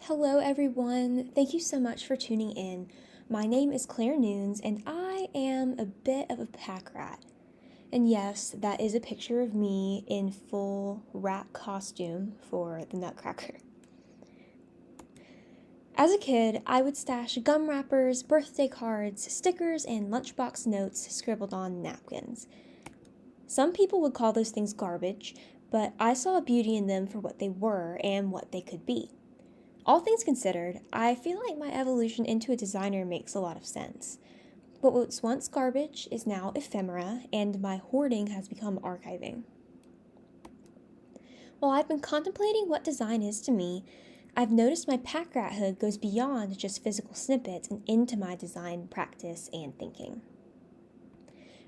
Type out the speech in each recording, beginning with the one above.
Hello, everyone. Thank you so much for tuning in. My name is Claire Noons, and I am a bit of a pack rat. And yes, that is a picture of me in full rat costume for the Nutcracker. As a kid, I would stash gum wrappers, birthday cards, stickers, and lunchbox notes scribbled on napkins. Some people would call those things garbage, but I saw a beauty in them for what they were and what they could be. All things considered, I feel like my evolution into a designer makes a lot of sense. What was once garbage is now ephemera, and my hoarding has become archiving. While I've been contemplating what design is to me, I've noticed my packrathood goes beyond just physical snippets and into my design practice and thinking.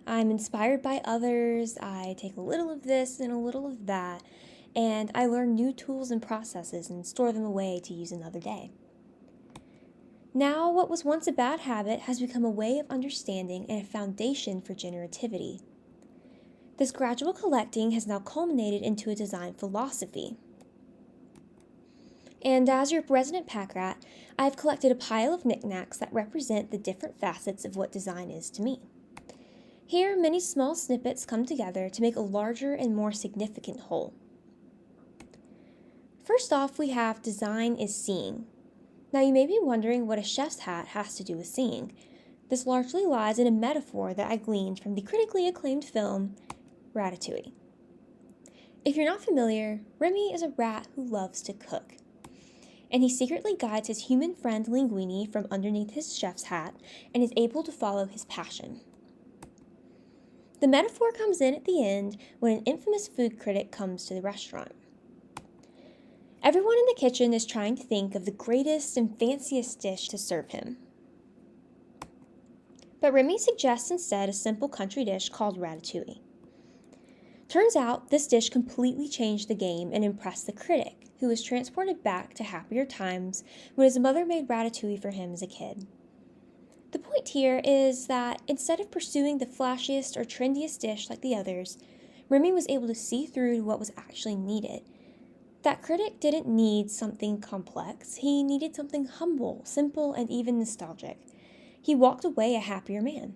I'm inspired by others, I take a little of this and a little of that, and I learn new tools and processes and store them away to use another day. Now, what was once a bad habit has become a way of understanding and a foundation for generativity. This gradual collecting has now culminated into a design philosophy. And as your resident pack rat, I have collected a pile of knickknacks that represent the different facets of what design is to me. Here, many small snippets come together to make a larger and more significant whole. First off, we have design is seeing. Now, you may be wondering what a chef's hat has to do with seeing. This largely lies in a metaphor that I gleaned from the critically acclaimed film Ratatouille. If you're not familiar, Remy is a rat who loves to cook, and he secretly guides his human friend Linguini from underneath his chef's hat and is able to follow his passion. The metaphor comes in at the end when an infamous food critic comes to the restaurant. Everyone in the kitchen is trying to think of the greatest and fanciest dish to serve him. But Remy suggests instead a simple country dish called ratatouille. Turns out this dish completely changed the game and impressed the critic, who was transported back to happier times when his mother made ratatouille for him as a kid. The point here is that instead of pursuing the flashiest or trendiest dish like the others, Remy was able to see through to what was actually needed. That critic didn't need something complex. He needed something humble, simple, and even nostalgic. He walked away a happier man.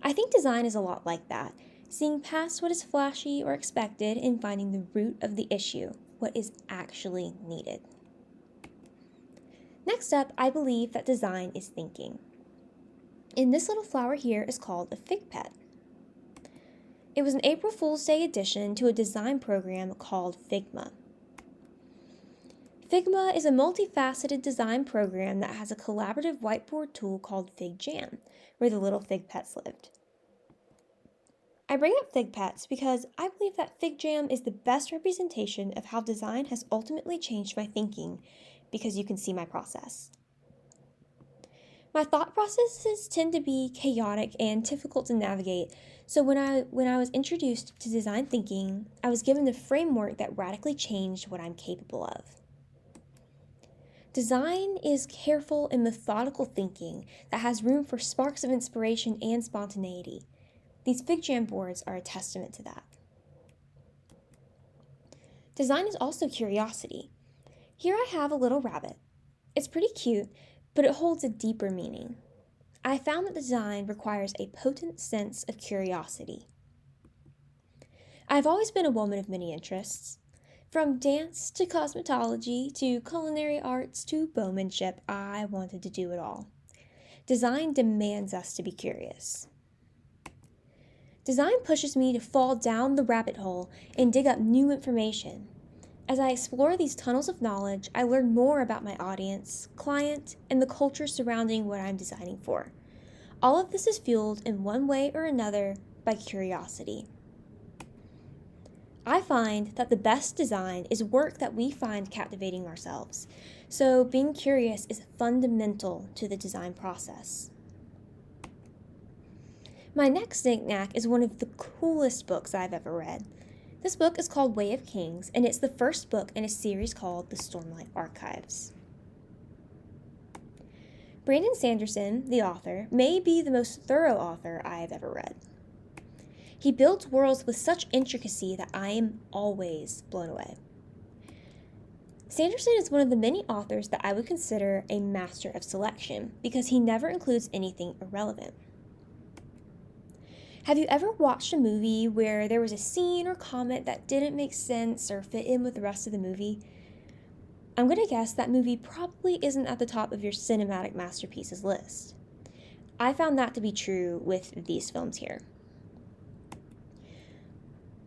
I think design is a lot like that, seeing past what is flashy or expected and finding the root of the issue, what is actually needed. Next up, I believe that design is thinking. And this little flower here is called a fig pet. It was an April Fool's Day addition to a design program called Figma. Figma is a multifaceted design program that has a collaborative whiteboard tool called Fig Jam, where the little fig pets lived. I bring up fig pets because I believe that Fig Jam is the best representation of how design has ultimately changed my thinking, because you can see my process. My thought processes tend to be chaotic and difficult to navigate, so when I was introduced to design thinking, I was given the framework that radically changed what I'm capable of. Design is careful and methodical thinking that has room for sparks of inspiration and spontaneity. These Fig Jam boards are a testament to that. Design is also curiosity. Here I have a little rabbit. It's pretty cute, but it holds a deeper meaning. I found that design requires a potent sense of curiosity. I've always been a woman of many interests. From dance to cosmetology to culinary arts to bowmanship, I wanted to do it all. Design demands us to be curious. Design pushes me to fall down the rabbit hole and dig up new information. As I explore these tunnels of knowledge, I learn more about my audience, client, and the culture surrounding what I'm designing for. All of this is fueled in one way or another by curiosity. I find that the best design is work that we find captivating ourselves, so being curious is fundamental to the design process. My next knickknack is one of the coolest books I've ever read. This book is called Way of Kings, and it's the first book in a series called The Stormlight Archives. Brandon Sanderson, the author, may be the most thorough author I have ever read. He builds worlds with such intricacy that I am always blown away. Sanderson is one of the many authors that I would consider a master of selection because he never includes anything irrelevant. Have you ever watched a movie where there was a scene or comment that didn't make sense or fit in with the rest of the movie? I'm going to guess that movie probably isn't at the top of your cinematic masterpieces list. I found that to be true with these films here.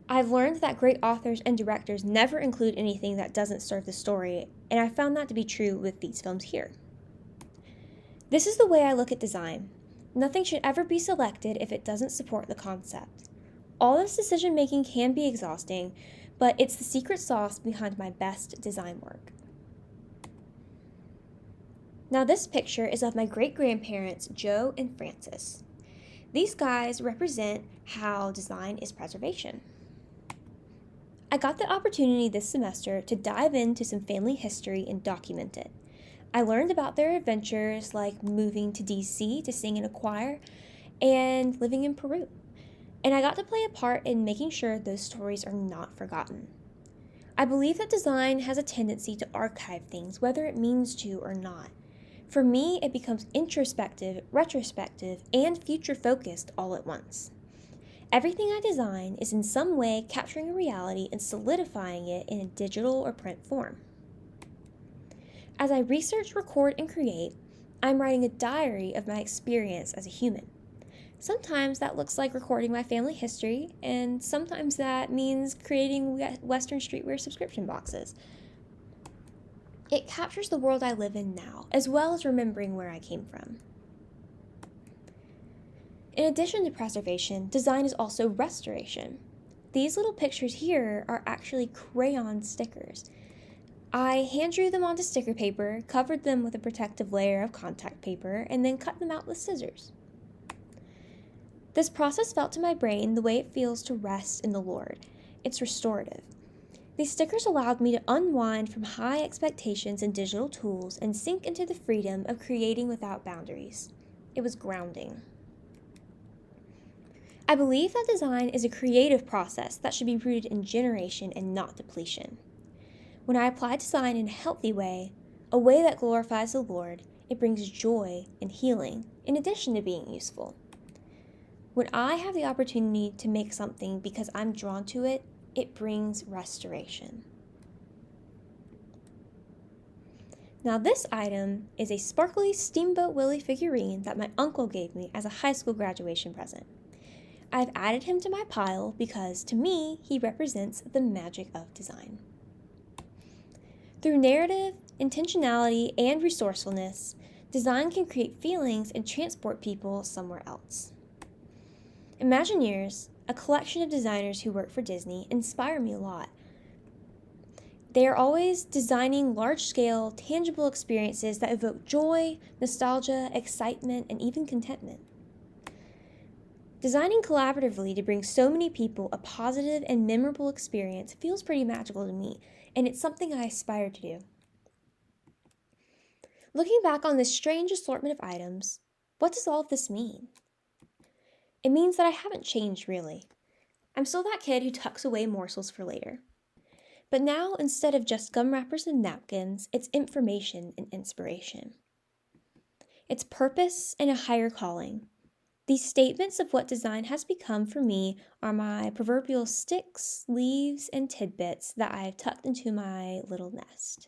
I've learned that great authors and directors never include anything that doesn't serve the story, and I found that to be true with these films here. This is the way I look at design. Nothing should ever be selected if it doesn't support the concept. All this decision making can be exhausting, but it's the secret sauce behind my best design work. Now this picture is of my great-grandparents, Joe and Francis. These guys represent how design is preservation. I got the opportunity this semester to dive into some family history and document it. I learned about their adventures like moving to DC to sing in a choir and living in Peru. And I got to play a part in making sure those stories are not forgotten. I believe that design has a tendency to archive things, whether it means to or not. For me, it becomes introspective, retrospective, and future-focused all at once. Everything I design is in some way capturing a reality and solidifying it in a digital or print form. As I research, record, and create, I'm writing a diary of my experience as a human. Sometimes that looks like recording my family history, and sometimes that means creating Western streetwear subscription boxes. It captures the world I live in now, as well as remembering where I came from. In addition to preservation, design is also restoration. These little pictures here are actually crayon stickers. I hand drew them onto sticker paper, covered them with a protective layer of contact paper, and then cut them out with scissors. This process felt to my brain the way it feels to rest in the Lord. It's restorative. These stickers allowed me to unwind from high expectations and digital tools and sink into the freedom of creating without boundaries. It was grounding. I believe that design is a creative process that should be rooted in generation and not depletion. When I apply design in a healthy way, a way that glorifies the Lord, it brings joy and healing in addition to being useful. When I have the opportunity to make something because I'm drawn to it, it brings restoration. Now this item is a sparkly Steamboat Willie figurine that my uncle gave me as a high school graduation present. I've added him to my pile because, to me, he represents the magic of design. Through narrative, intentionality, and resourcefulness, design can create feelings and transport people somewhere else. Imagineers, a collection of designers who work for Disney, inspire me a lot. They are always designing large-scale, tangible experiences that evoke joy, nostalgia, excitement, and even contentment. Designing collaboratively to bring so many people a positive and memorable experience feels pretty magical to me, and it's something I aspire to do. Looking back on this strange assortment of items, what does all of this mean? It means that I haven't changed, really. I'm still that kid who tucks away morsels for later. But now, instead of just gum wrappers and napkins, it's information and inspiration. It's purpose and a higher calling. These statements of what design has become for me are my proverbial sticks, leaves, and tidbits that I have tucked into my little nest.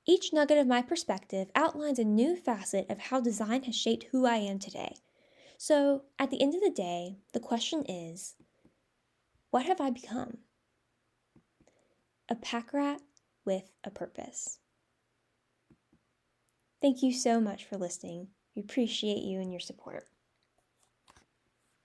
Each nugget of my perspective outlines a new facet of how design has shaped who I am today. So, at the end of the day, the question is, what have I become? A Packrat with a purpose. Thank you so much for listening. We appreciate you and your support.